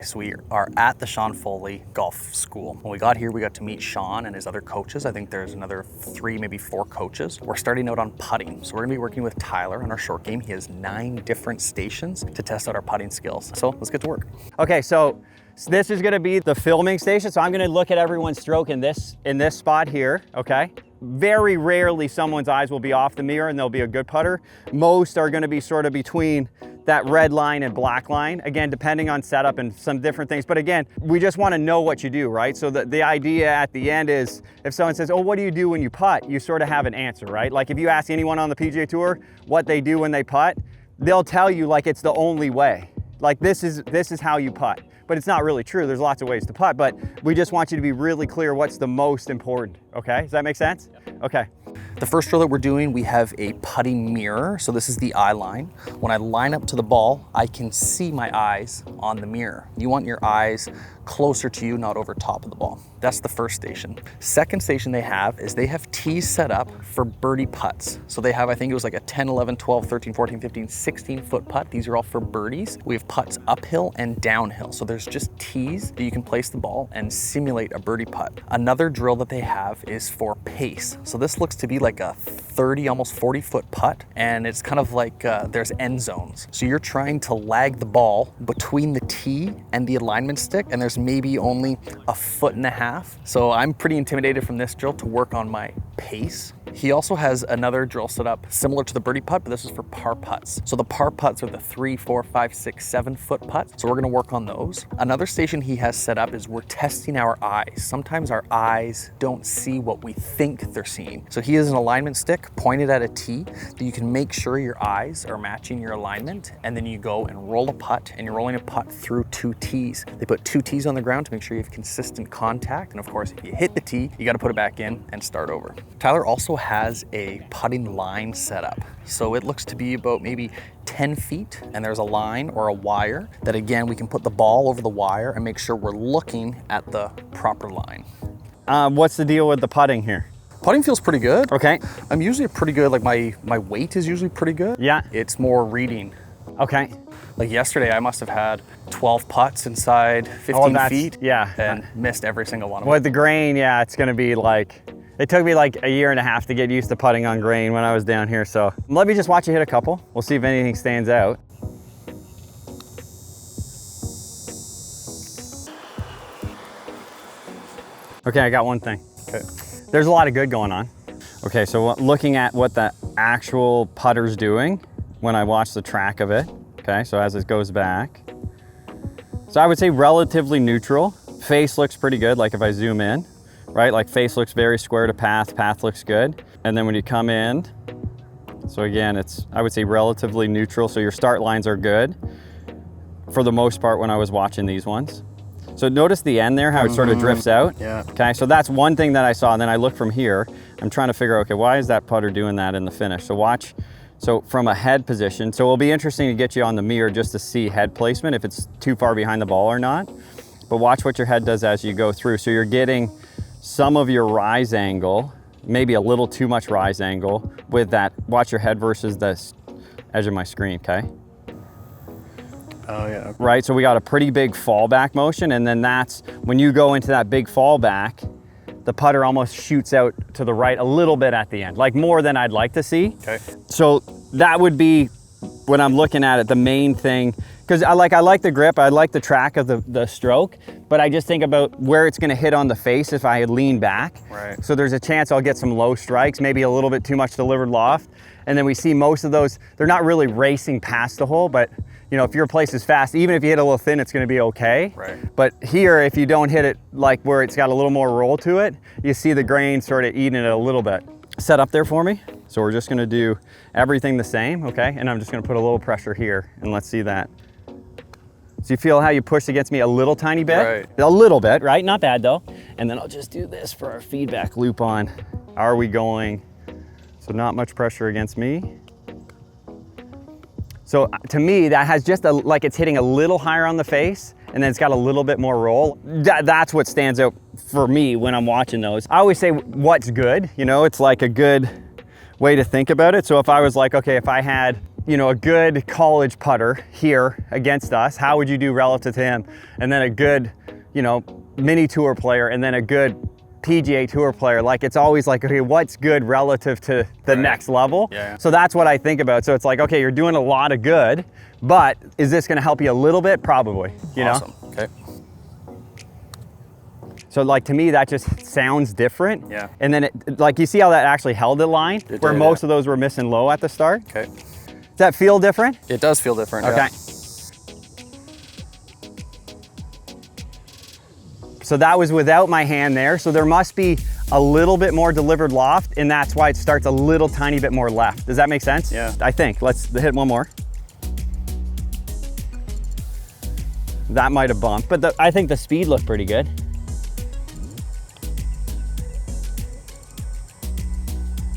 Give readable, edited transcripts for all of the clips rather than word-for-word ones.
So we are at the Sean Foley Golf School. When we got here, we got to meet Sean and his other coaches. I think there's another 3, maybe 4 coaches. We're starting out on putting. So we're gonna be working with Tyler on our short game. He has 9 different stations to test out our putting skills. So let's get to work. Okay, so this is gonna be the filming station. So I'm gonna look at everyone's stroke in this spot here, okay? Very rarely someone's eyes will be off the mirror and they'll be a good putter. Most are gonna be sort of between that red line and black line, again, depending on setup and some different things. But again, we just want to know what you do, right? So the idea at the end is if someone says, oh, what do you do when you putt? You sort of have an answer, right? Like if you ask anyone on the PGA Tour what they do when they putt, they'll tell you like it's the only way. Like this is how you putt. But it's not really true. There's lots of ways to putt, but we just want you to be really clear what's the most important, okay? Does that make sense? Yep. Okay. The first drill that we're doing, we have a putting mirror. So this is the eye line. When I line up to the ball, I can see my eyes on the mirror. You want your eyes closer to you, not over top of the ball. That's the first station. Second station they have is they have tees set up for birdie putts. So they have, I think it was like a 10, 11, 12, 13, 14, 15, 16 foot putt. These are all for birdies. We have putts uphill and downhill. So there's just tees that you can place the ball and simulate a birdie putt. Another drill that they have is for pace. So this looks to be like a 30, almost 40 foot putt. And it's kind of like there's end zones. So you're trying to lag the ball between the tee and the alignment stick. And there's maybe only a 1.5 feet. So I'm pretty intimidated from this drill to work on my pace. He also has another drill set up similar to the birdie putt, but this is for par putts. So the par putts are the 3, 4, 5, 6, 7 foot putts. So we're gonna work on those. Another station he has set up is we're testing our eyes. Sometimes our eyes don't see what we think they're seeing. So he has an alignment stick pointed at a tee that you can make sure your eyes are matching your alignment. And then you go and roll a putt, and you're rolling a putt through 2 tees. They put 2 tees on the ground to make sure you have consistent contact. And of course, if you hit the tee, you gotta put it back in and start over. Tyler also has a putting line set up. So it looks to be about maybe 10 feet, and there's a line or a wire that, again, we can put the ball over the wire and make sure we're looking at the proper line. What's the deal with the putting here? Putting feels pretty good. Okay. I'm usually pretty good, like my weight is usually pretty good. Yeah. It's more reading. Okay. Like yesterday, I must have had 12 putts inside 15 feet. Yeah. And missed every single one of them. With the grain, yeah, it's gonna be like, it took me like 1.5 years to get used to putting on grain when I was down here. So let me just watch you hit a couple. We'll see if anything stands out. Okay, I got one thing. Okay. There's a lot of good going on. Okay, so looking at what the actual putter's doing when I watch the track of it. Okay, so as it goes back. So I would say relatively neutral. Face looks pretty good, like if I zoom in, right? Like face looks very square to path, path looks good. And then when you come in, so again, it's, I would say relatively neutral. So your start lines are good for the most part when I was watching these ones. So notice the end there, how it sort of drifts out. Yeah. Okay, so that's one thing that I saw. And then I look from here, I'm trying to figure out, okay, why is that putter doing that in the finish? So watch, so from a head position, so it'll be interesting to get you on the mirror just to see head placement, if it's too far behind the ball or not. But watch what your head does as you go through. So you're getting some of your rise angle, maybe a little too much rise angle with that. Watch your head versus the edge of my screen, okay? Oh yeah. Okay. Right, so we got a pretty big fallback motion, and then that's, when you go into that big fallback, the putter almost shoots out to the right a little bit at the end, like more than I'd like to see. Okay. So that would be, when I'm looking at it, the main thing, because I like the grip, I like the track of the stroke, but I just think about where it's gonna hit on the face if I lean back. Right. So there's a chance I'll get some low strikes, maybe a little bit too much delivered loft. And then we see most of those, they're not really racing past the hole, but you know, if your place is fast, even if you hit a little thin, it's gonna be okay. Right. But here, if you don't hit it like where it's got a little more roll to it, you see the grain sort of eating it a little bit. Set up there for me. So we're just gonna do everything the same, okay? And I'm just gonna put a little pressure here, and let's see that. So you feel how you push against me a little tiny bit? Right. A little bit, right? Not bad though. And then I'll just do this for our feedback loop on, are we going? So not much pressure against me. So to me, that has just like it's hitting a little higher on the face, and then it's got a little bit more roll. That's what stands out for me when I'm watching those. I always say what's good, you know, it's like a good way to think about it. So if I was like, okay, if I had you know, a good college putter here against us, how would you do relative to him? And then a good, you know, mini tour player, and then a good PGA Tour player. Like, it's always like, okay, what's good relative to the next level? Yeah. So that's what I think about. So it's like, okay, you're doing a lot of good, but is this gonna help you a little bit? Probably, you Awesome. know? Okay. So like, to me, that just sounds different. Yeah. And then it, like, you see how that actually held the line? It Where did, most yeah. of those were missing low at the start? Okay. Does that feel different? It does feel different. Okay. Yeah. So that was without my hand there. So there must be a little bit more delivered loft, and that's why it starts a little tiny bit more left. Does that make sense? Yeah. I think. Let's hit one more. That might have bumped, but I think the speed looked pretty good.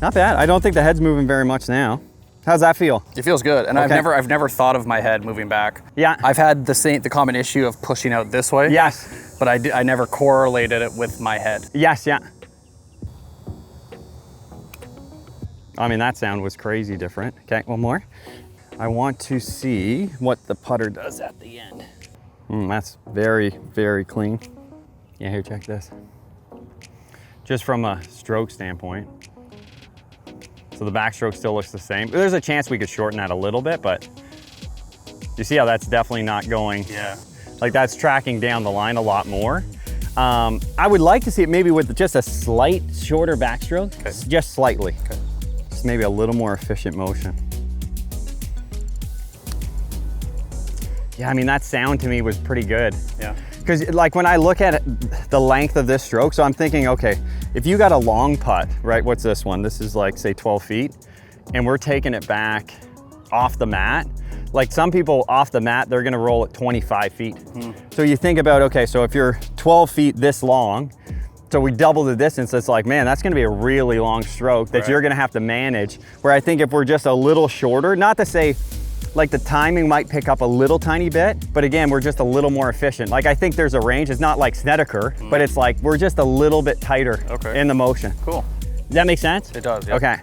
Not bad. I don't think the head's moving very much now. How's that feel? It feels good, and Okay. I've never thought of my head moving back. Yeah. I've had the common issue of pushing out this way. Yes. But I never correlated it with my head. Yes, yeah. I mean, that sound was crazy different. Okay, one more. I want to see what the putter does at the end. That's very, very clean. Yeah, here, check this. Just from a stroke standpoint. So the backstroke still looks the same. There's a chance we could shorten that a little bit, but you see how that's definitely not going. Yeah. Like, that's tracking down the line a lot more. I would like to see it maybe with just a slight shorter backstroke, Okay. just slightly. Okay. Just maybe a little more efficient motion. Yeah, I mean, that sound to me was pretty good. Yeah. Because like, when I look at it, the length of this stroke, so I'm thinking, okay, if you got a long putt, right? What's this one? This is like, say 12 feet, and we're taking it back off the mat. Like, some people off the mat, they're gonna roll at 25 feet. So you think about, okay, so if you're 12 feet this long, so we double the distance, it's like, man, that's gonna be a really long stroke that Right. you're gonna have to manage. Where I think if we're just a little shorter, not to say, like, the timing might pick up a little tiny bit, but again, we're just a little more efficient. Like, I think there's a range. It's not like Snedeker, but it's like, we're just a little bit tighter in the motion. Cool. Does that make sense? It does, yeah. Okay.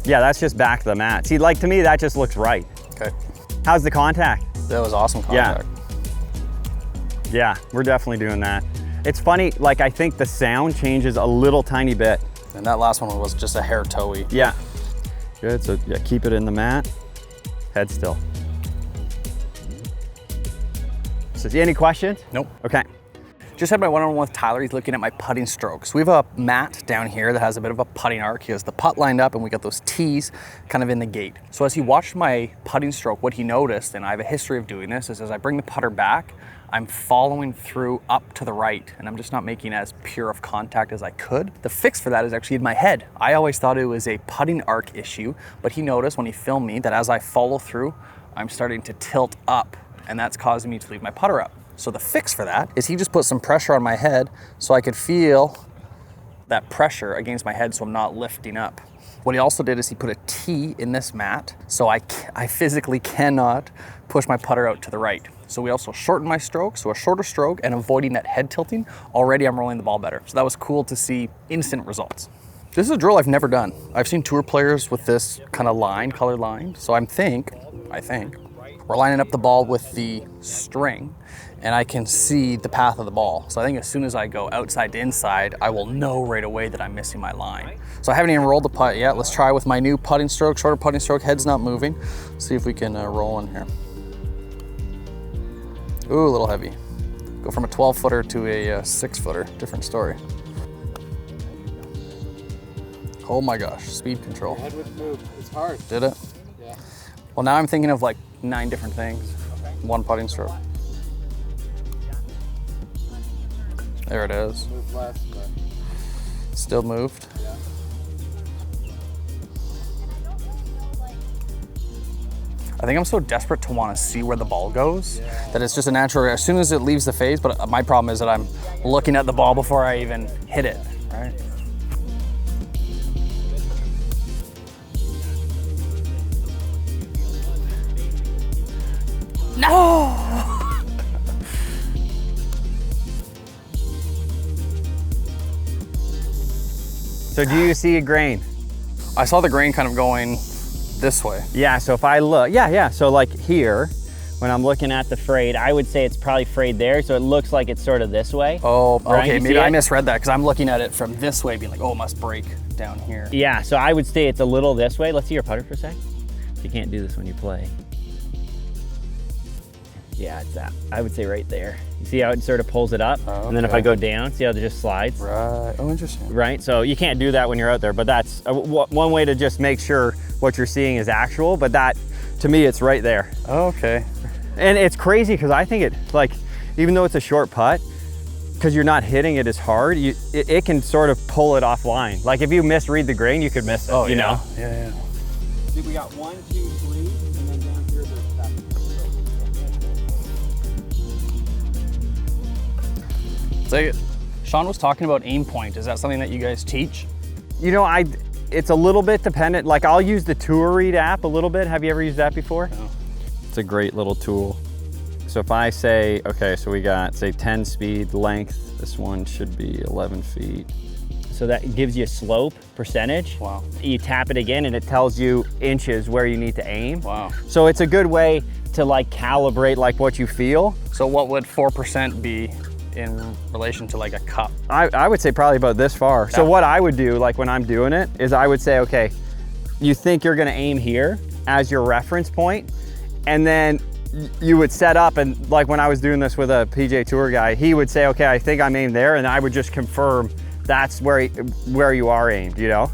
Yeah, that's just back to the mat. See, like, to me, that just looks right. Okay. How's the contact? That was awesome contact. Yeah, we're definitely doing that. It's funny, like, I think the sound changes a little tiny bit. And that last one was just a hair toey. Yeah. Good, so yeah, keep it in the mat. Head still. So, any questions? Nope. Okay. Just had my one-on-one with Tyler. He's looking at my putting strokes. We have a mat down here that has a bit of a putting arc. He has the putt lined up, and we got those tees kind of in the gate. So as he watched my putting stroke, what he noticed, and I have a history of doing this, is as I bring the putter back, I'm following through up to the right, and I'm just not making as pure of contact as I could. The fix for that is actually in my head. I always thought it was a putting arc issue, but he noticed when he filmed me that as I follow through, I'm starting to tilt up, and that's causing me to leave my putter up. So the fix for that is he just put some pressure on my head so I could feel that pressure against my head so I'm not lifting up. What he also did is he put a T in this mat so I physically cannot push my putter out to the right. So we also shortened my stroke, so a shorter stroke and avoiding that head tilting. Already I'm rolling the ball better. So that was cool to see instant results. This is a drill I've never done. I've seen tour players with this kind of line, colored line. So I think, we're lining up the ball with the string and I can see the path of the ball. So I think as soon as I go outside to inside, I will know right away that I'm missing my line. So I haven't even rolled the putt yet. Let's try with my new putting stroke, shorter putting stroke, head's not moving. See if we can roll in here. Ooh, a little heavy. Go from a 12-footer to a 6-footer, different story. Oh my gosh, speed control. Your head would move. It's hard. Did it? Yeah. Well, now I'm thinking of like 9 different things. One putting stroke. There it is. Move less, but Still moved. yeah. I think I'm so desperate to want to see where the ball goes that it's just a natural, as soon as it leaves the face, but my problem is that I'm looking at the ball before I even hit it, right? No! So do you see a grain? I saw the grain kind of going this way. Yeah, so if I look, yeah. So like here, when I'm looking at the frayed, I would say it's probably frayed there, so it looks like it's sort of this way. Oh, right? okay, You maybe see I it? misread that because I'm looking at it from this way, being like, oh, it must break down here. Yeah, so I would say it's a little this way. Let's see your putter for a sec. You can't do this when you play. Yeah, it's that. I would say right there. You see how it sort of pulls it up? Oh, And then if okay. I go down, see how it just slides? Right, oh, interesting. Right, so you can't do that when you're out there, but that's one way to just make sure what you're seeing is actual, but that, to me, it's right there. Okay. And it's crazy because I think it, like, even though it's a short putt, because you're not hitting it as hard, it can sort of pull it offline. Like if you misread the grain, you could miss it, Oh, you know? Yeah. See, we got 1, 2, 3, and then down here there's 7. Take it. Sean was talking about aim point. Is that something that you guys teach? You know, it's a little bit dependent. Like I'll use the Tour Read app a little bit. Have you ever used that before? No. It's a great little tool. So if I say, okay, so we got, say 10 speed, length, this one should be 11 feet. So that gives you a slope percentage. Wow. You tap it again and it tells you inches where you need to aim. Wow. So it's a good way to like calibrate like what you feel. So what would 4% be in relation to like a cup? I would say probably about this far. So Yeah. what I would do, like when I'm doing it, is I would say, okay, you think you're gonna aim here as your reference point, and then you would set up, and like when I was doing this with a PGA Tour guy, he would say, okay, I think I'm aimed there, and I would just confirm that's where you are aimed, you know?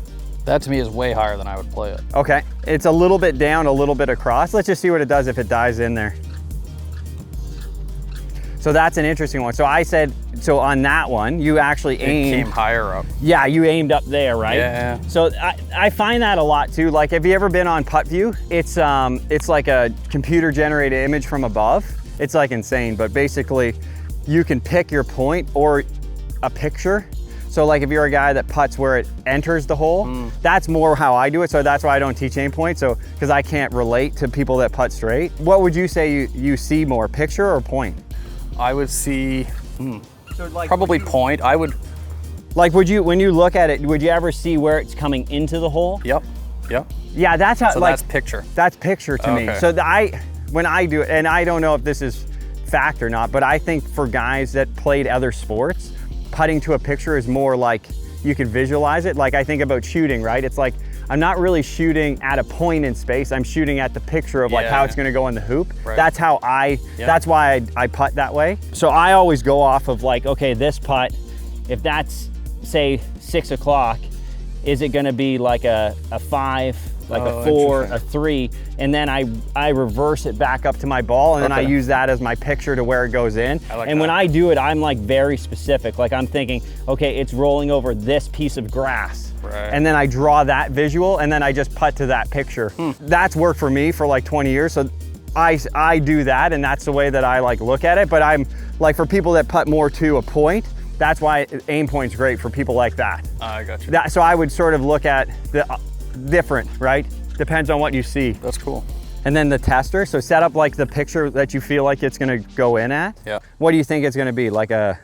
That to me is way higher than I would play it. Okay, it's a little bit down, a little bit across. Let's just see what it does if it dives in there. So that's an interesting one. So I said, so on that one, you actually It aimed. came higher up. Yeah, you aimed up there, right? Yeah. So I find that a lot too. Like, have you ever been on Putt View? It's like a computer generated image from above. It's like insane, but basically you can pick your point or a picture. So like if you're a guy that putts where it enters the hole, that's more how I do it. So that's why I don't teach aim point. So, because I can't relate to people that putt straight. What would you say you see more, picture or point? I would see, So like, probably point. I would, Like, when you look at it, would you ever see where it's coming into the hole? yep. Yeah, that's how, So like, that's picture. that's picture to me. Okay. So when I do it, and I don't know if this is fact or not, but I think for guys that played other sports, putting to a picture is more like you can visualize it. Like I think about shooting, right? It's like, I'm not really shooting at a point in space. I'm shooting at the picture of like how Yeah. it's gonna go in the hoop. Right. That's how that's why I putt that way. So I always go off of like, okay, this putt, if that's say 6 o'clock, is it gonna be like a 5, like a 4, interesting. a 3, and then I reverse it back up to my ball, and then I Okay. use that as my picture to where it goes in. I like and when that. I do it, I'm like very specific. Like I'm thinking, okay, it's rolling over this piece of grass. Right. And then I draw that visual, and then I just putt to that picture. That's worked for me for like 20 years. So I do that, and that's the way that I like look at it. But I'm like, for people that putt more to a point, that's why aim point's great for people like that. I got you. So I would sort of look at the different, right? Depends on what you see. That's cool. And then the tester, so set up like the picture that you feel like it's gonna go in at. Yeah. What do you think it's gonna be? Like a,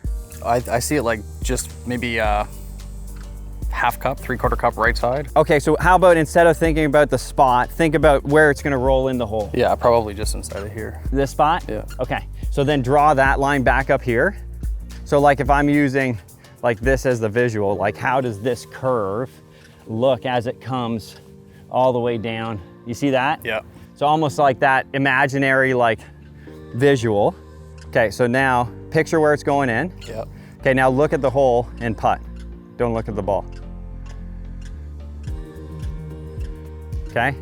I see it like just maybe half cup, 3/4 cup right side. okay, so how about instead of thinking about the spot, think about where it's gonna roll in the hole. Yeah, probably just inside of here. This spot? Yeah. Okay, so then draw that line back up here. So like if I'm using like this as the visual, like how does this curve look as it comes all the way down? You see that? Yeah. So almost like that imaginary like visual. Okay, so now picture where it's going in. Yeah. Okay, now look at the hole and putt. Don't look at the ball. Okay,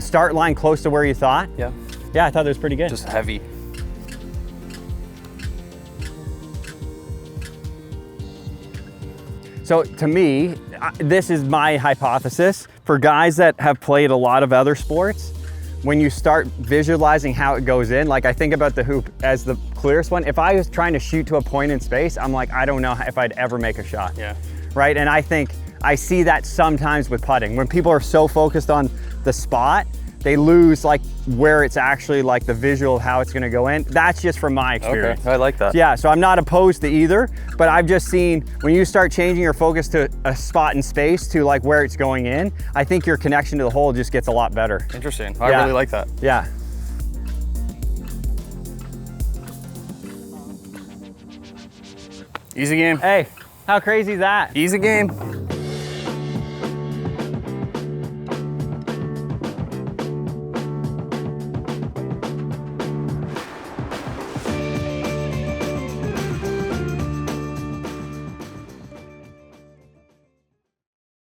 start line close to where you thought. Yeah. Yeah, I thought it was pretty good. Just heavy. So to me, this is my hypothesis. For guys that have played a lot of other sports, when you start visualizing how it goes in, like I think about the hoop as the clearest one. If I was trying to shoot to a point in space, I'm like, I don't know if I'd ever make a shot. Yeah. Right, and I think I see that sometimes with putting. When people are so focused on the spot, they lose like where it's actually like the visual of how it's gonna go in. That's just from my experience. Okay, I like that. Yeah, so I'm not opposed to either, but I've just seen when you start changing your focus to a spot in space to like where it's going in, I think your connection to the hole just gets a lot better. Interesting. I Yeah. really like that. Yeah. Easy game. Hey, how crazy is that? Easy game.